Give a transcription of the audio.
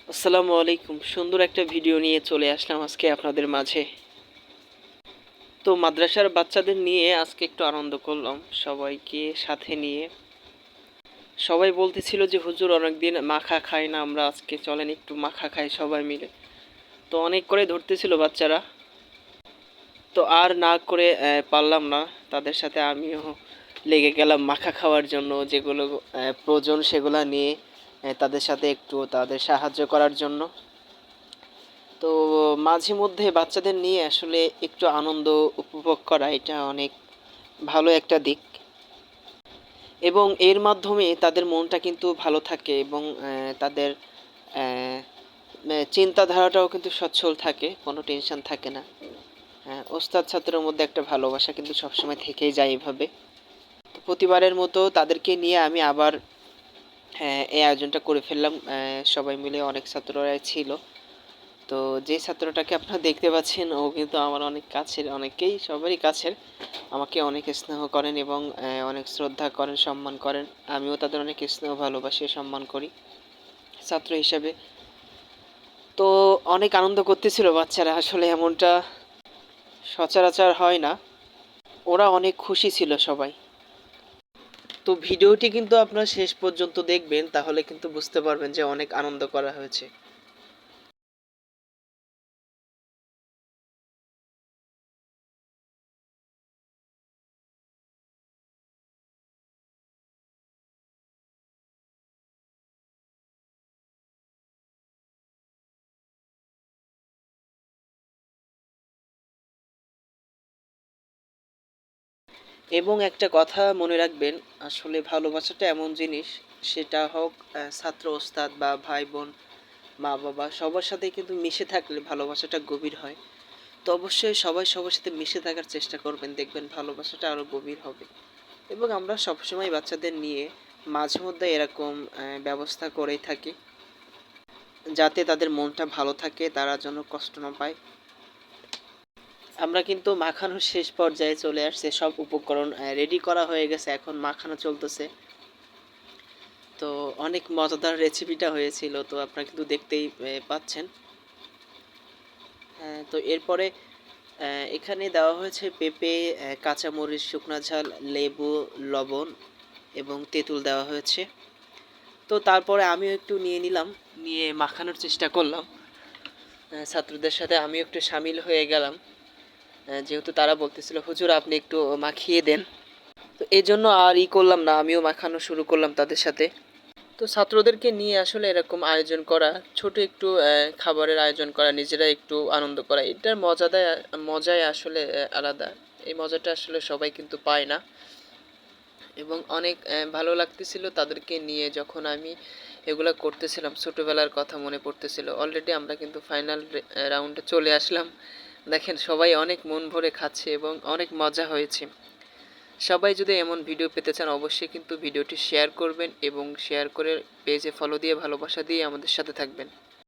আসসালামু আলাইকুম। সুন্দর একটা ভিডিও নিয়ে চলে আসলাম আজকে আপনাদের মাঝে। তো মাদ্রাসার বাচ্চাদের নিয়ে আজকে একটু আনন্দ করলাম সবাইকে সাথে নিয়ে। সবাই বলতেছিল যে হুজুর অনেকদিন মাখা খাই না আমরা, আজকে চলেন একটু মাখা খাই সবাই মিলে। তো অনেক করে ধরতেছিল বাচ্চারা, তো আর না করে পারলাম না, তাদের সাথে আমিও লেগে গেলাম মাখা খাওয়ার জন্য। যেগুলো প্রয়োজন সেগুলো নিয়ে তাদের সাথে একটু তাদের সাহায্য করার জন্য। তো মাঝে মধ্যে বাচ্চাদের নিয়ে আসলে একটু আনন্দ উপভোগ করা এটা অনেক ভালো একটা দিক, এবং এর মাধ্যমে তাদের মনটা কিন্তু ভালো থাকে, এবং তাদের চিন্তাধারাটাও কিন্তু সচ্ছল থাকে, কোনো টেনশন থাকে না। ওস্তাদ ছাত্রের মধ্যে একটা ভালোবাসা কিন্তু সবসময় থেকেই যায় এইভাবে। তো প্রতিবারের মতো তাদেরকে নিয়ে আমি আবার এই আয়োজনটা করে ফেললাম। সবাই মিলে অনেক ছাত্ররাই ছিল। তো যে ছাত্রটাকে আপনারা দেখতে পাচ্ছেন ও কিন্তু আমার অনেক কাছের, অনেকেই সবারই কাছের। আমাকে অনেক স্নেহ করেন এবং অনেক শ্রদ্ধা করেন, সম্মান করেন। আমিও তাদের অনেক স্নেহ ভালোবাসি, সম্মান করি ছাত্র হিসেবে। তো অনেক আনন্দ করতেছিল বাচ্চারা, আসলে এমনটা সচরাচর হয় না। ওরা অনেক খুশি ছিল সবাই। তো ভিডিওটি কিন্তু আপনারা শেষ পর্যন্ত দেখবেন, তাহলে কিন্তু বুঝতে পারবেন যে অনেক আনন্দ করা হয়েছে। এবং একটা কথা মনে রাখবেন, আসলে ভালোবাসাটা এমন জিনিস, সেটা হোক ছাত্র ওস্তাদ বা ভাই বোন মা বাবা সবার সাথে কিন্তু মিশে থাকলে ভালোবাসাটা গভীর হয়। তো অবশ্যই সবাই সবার সাথে মিশে থাকার চেষ্টা করবেন, দেখবেন ভালোবাসাটা আরও গভীর হবে। এবং আমরা সবসময় বাচ্চাদের নিয়ে মাঝে মধ্যে এরকম ব্যবস্থা করেই থাকি, যাতে তাদের মনটা ভালো থাকে, তারা যেন কষ্ট না পায়। আমরা কিন্তু মাখানোর শেষ পর্যায়ে চলে আসছে, সব উপকরণ রেডি করা হয়ে গেছে, এখন মাখানো চলতেছে। তো অনেক মজাদার রেসিপিটা হয়েছিল, তো আপনারা কিন্তু দেখতেই পাচ্ছেন। তো এরপরে এখানে দেওয়া হয়েছে পেঁপে, কাঁচামরিচ, শুকনা ঝাল, লেবু, লবণ এবং তেঁতুল দেওয়া হয়েছে। তো তারপরে আমিও একটু নিয়ে নিলাম, নিয়ে মাখানোর চেষ্টা করলাম। ছাত্রদের সাথে আমিও একটু সামিল হয়ে গেলাম, যেহেতু তারা বলতেছিল হুজুর আপনি একটু মাখিয়ে দেন। তো এই জন্য আর করলাম না, আমিও মাখানো শুরু করলাম তাদের সাথে। তো ছাত্রদেরকে নিয়ে আসলে এরকম আয়োজন করা, ছোট একটু খাবারের আয়োজন করা, নিজেরা একটু আনন্দ করা, এটার মজাই আসলে আলাদা। এই মজাটা আসলে সবাই কিন্তু পায় না। এবং অনেক ভালো লাগতেছিল তাদেরকে নিয়ে, যখন আমি এগুলা করতেছিলাম ছোটোবেলার কথা মনে পড়তেছিল। অলরেডি আমরা কিন্তু ফাইনাল রাউন্ডে চলে আসলাম। দেখেন সবাই অনেক মন ভরে খাচ্ছে এবং অনেক মজা হয়েছে। সবাই যদি এমন ভিডিও পেতে চান অবশ্যই কিন্তু ভিডিওটি শেয়ার করবেন, এবং শেয়ার করে পেজে ফলো দিয়ে ভালোবাসা দিয়ে আমাদের সাথে থাকবেন।